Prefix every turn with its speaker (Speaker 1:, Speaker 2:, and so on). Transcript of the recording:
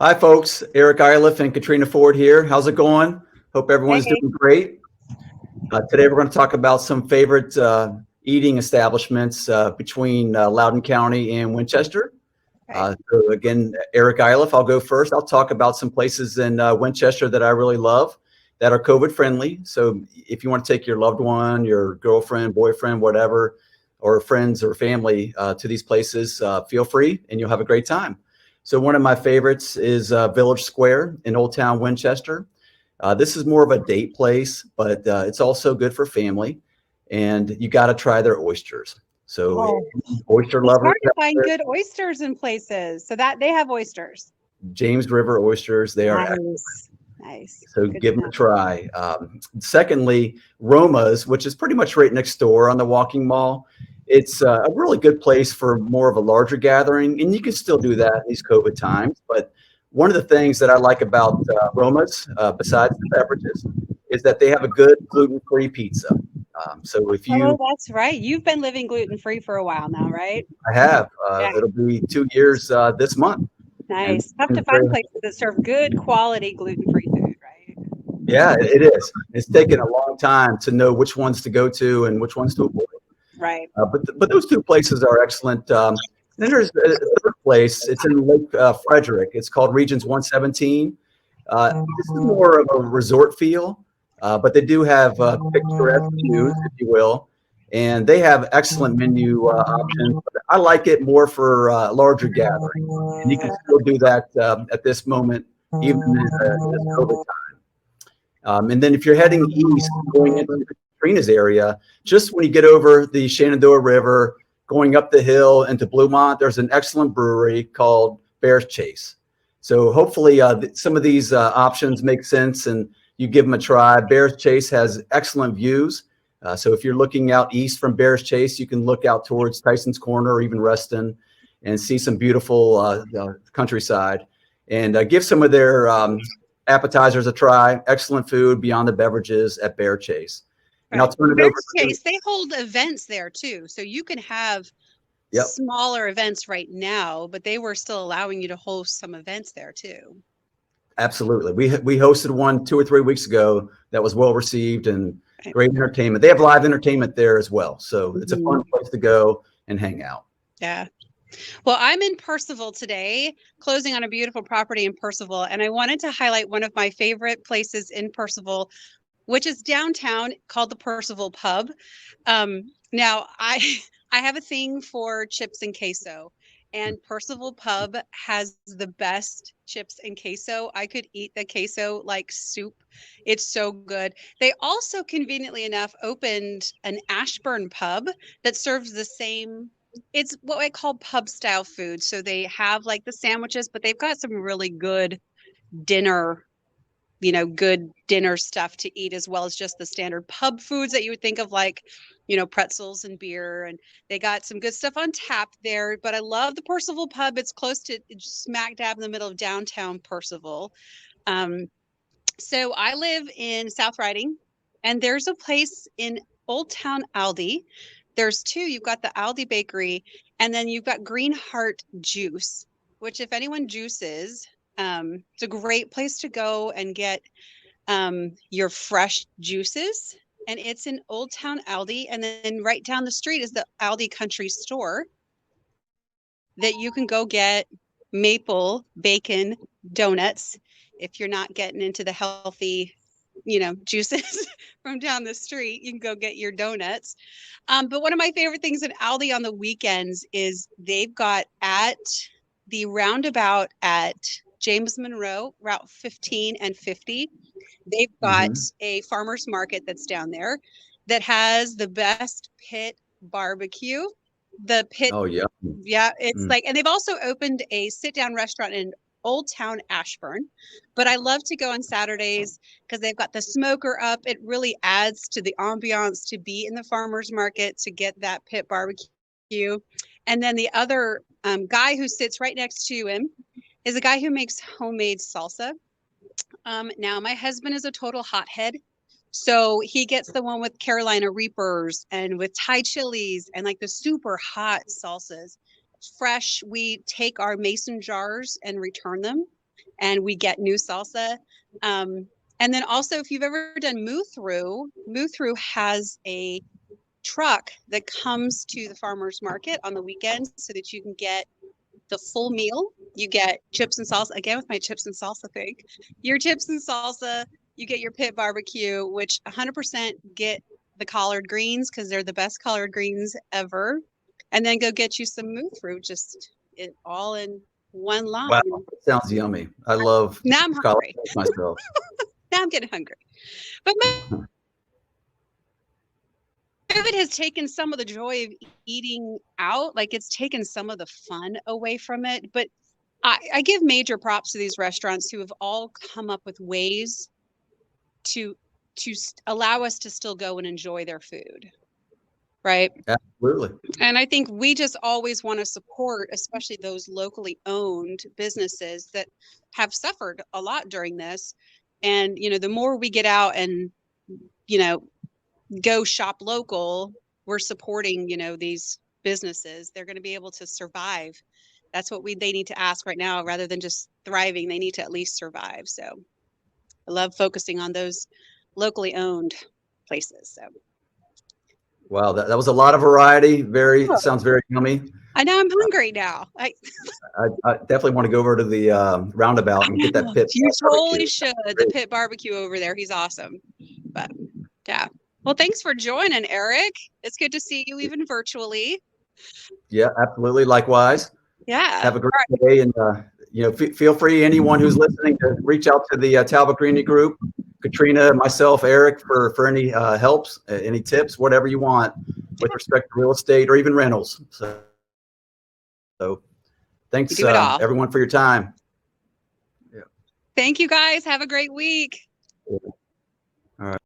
Speaker 1: Hi, folks. Iliffe and Katrina Foard here. How's it going? Hope everyone's
Speaker 2: Hey.
Speaker 1: doing great. Today, we're going to talk about some favorite eating establishments between Loudoun County and Winchester.
Speaker 2: Right.
Speaker 1: So again, Iliffe, I'll go first. I'll talk about some places in Winchester that I really love that are COVID friendly. So if you want to take your loved one, your girlfriend, boyfriend, whatever, or friends or family to these places, feel free and you'll have a great time. So one of my favorites is Village Square in Old Town Winchester. This is more of a date place, but it's also good for family. And you got to try their oysters. So
Speaker 2: Oh,
Speaker 1: oyster
Speaker 2: it's
Speaker 1: lovers
Speaker 2: hard to
Speaker 1: out
Speaker 2: find
Speaker 1: there,
Speaker 2: good oysters in places. So that they have oysters.
Speaker 1: James River oysters, they are excellent.
Speaker 2: Nice. Nice.
Speaker 1: So
Speaker 2: Good
Speaker 1: give
Speaker 2: to
Speaker 1: them a
Speaker 2: know.
Speaker 1: try. Secondly, Roma's, which is pretty much right next door on the Walking Mall. It's a really good place for more of a larger gathering, and you can still do that in these COVID times. But one of the things that I like about Roma's, besides the beverages, is that they have a good gluten-free pizza. So if
Speaker 2: Oh,
Speaker 1: you,
Speaker 2: that's right. You've been living gluten-free for a while now, right?
Speaker 1: I have,
Speaker 2: Yeah.
Speaker 1: it'll be 2 years this month, and
Speaker 2: Nice. Tough
Speaker 1: I'm
Speaker 2: to
Speaker 1: very.
Speaker 2: find places that serve good quality gluten-free food, right?
Speaker 1: Yeah, it is. It's taken a long time to know which ones to go to and which ones to avoid.
Speaker 2: Right.
Speaker 1: But those two places are excellent. Then there's a third place. It's in Lake Frederick. It's called Regions 117. This is more of a resort feel, but they do have picturesque views, if you will, and they have excellent menu options. But I like it more for larger gathering, and you can still do that at this moment, even in this COVID time. And then if you're heading east, going into Katrina's area, just when you get over the Shenandoah River, going up the hill into Bluemont, there's an excellent brewery called Bear's Chase. So hopefully some of these options make sense and you give them a try. Bear's Chase has excellent views. So if you're looking out east from Bear's Chase, you can look out towards Tyson's Corner or even Reston and see some beautiful countryside. And give some of their appetizers a try. Excellent food beyond the beverages at Bear Chase. And I'll
Speaker 2: Right.
Speaker 1: turn it over
Speaker 2: Bears
Speaker 1: to,
Speaker 2: Chase, they hold events there too. So you can have
Speaker 1: yep,
Speaker 2: smaller events right now, but they were still allowing you to host some events there too.
Speaker 1: absolutely. We hosted one 2 or 3 weeks ago that was well received and
Speaker 2: Right.
Speaker 1: great entertainment. They have live entertainment there as well. So it's a fun
Speaker 2: Mhm.
Speaker 1: place to go and hang out.
Speaker 2: Yeah. Well, I'm in Percival today, closing on a beautiful property in Percival, and I wanted to highlight one of my favorite places in Percival, which is downtown, called the Percival Pub. Now, I have a thing for chips and queso, and Percival Pub has the best chips and queso. I could eat the queso like soup. It's so good. They also, conveniently enough, opened an Ashburn pub that serves the same. It's what I call pub style food. So they have like the sandwiches, but they've got some really good dinner, good dinner stuff to eat, as well as just the standard pub foods that you would think of, like, pretzels and beer. And they got some good stuff on tap there. But I love the Percival Pub. It's close to, smack dab in the middle of downtown Percival. Um, so I live in South Riding, and there's a place in Old Town Aldi. There's two. You've got the Aldi Bakery, and then you've got Green Heart Juice, which, if anyone juices, it's a great place to go and get your fresh juices. And it's in Old Town Aldi. And then right down the street is the Aldi Country Store that you can go get maple bacon donuts if you're not getting into the healthy, juices from down the street. You can go get your donuts. But one of my favorite things in Aldi on the weekends is they've got at the roundabout at James Monroe, Route 15 and 50. They've got
Speaker 1: Hmm.
Speaker 2: a farmer's market that's down there that has the best pit barbecue. The pit,
Speaker 1: Oh, yeah.
Speaker 2: yeah, it's
Speaker 1: Mm.
Speaker 2: like, and they've also opened a sit down restaurant in Old Town Ashburn. But I love to go on Saturdays because they've got the smoker up. It really adds to the ambiance to be in the farmer's market to get that pit barbecue. And then the other guy who sits right next to him is a guy who makes homemade salsa. Now, my husband is a total hothead. So he gets the one with Carolina Reapers and with Thai chilies and like the super hot salsas. Fresh, we take our mason jars and return them. and we get new salsa. And then also, if you've ever done Moo Through has a truck that comes to the farmers market on the weekends so that you can get the full meal. You get chips and salsa, again with my chips and salsa thing. Your chips and salsa, you get your pit barbecue, which 100% get the collard greens because they're the best collard greens ever. And then go get you some Moo Through, just it all in one line.
Speaker 1: Wow, that sounds yummy. I love
Speaker 2: Now I'm
Speaker 1: collard
Speaker 2: hungry.
Speaker 1: greens myself.
Speaker 2: Now I'm getting hungry. But COVID has taken some of the joy of eating out. Like it's taken some of the fun away from it. But I give major props to these restaurants who have all come up with ways to allow us to still go and enjoy their food. Right.
Speaker 1: Absolutely.
Speaker 2: And I think we just always want to support, especially those locally owned businesses that have suffered a lot during this. And, you know, the more we get out and, you know, go shop local, we're supporting, you know, these businesses. They're going to be able to survive. That's what they need to ask right now, rather than just thriving. They need to at least survive. So I love focusing on those locally owned places. So
Speaker 1: wow, that was a lot of variety. Sounds very yummy.
Speaker 2: I know I'm hungry now.
Speaker 1: I definitely want to go over to the roundabout and get that pit.
Speaker 2: You totally
Speaker 1: barbecue.
Speaker 2: should. The pit barbecue over there. He's awesome. But yeah. Well, thanks for joining, Eric. It's good to see you even virtually.
Speaker 1: Yeah, absolutely. Likewise.
Speaker 2: Yeah.
Speaker 1: Have a great day, and you know, feel free, anyone who's listening, to reach out to the Talbot Greenya group, Katrina, myself, Eric, for any helps, any tips, whatever you want with respect to real estate or even rentals. So thanks,
Speaker 2: do it all.
Speaker 1: everyone, for your time.
Speaker 2: Yeah. Thank you, guys. Have a great week.
Speaker 1: Yeah. All right.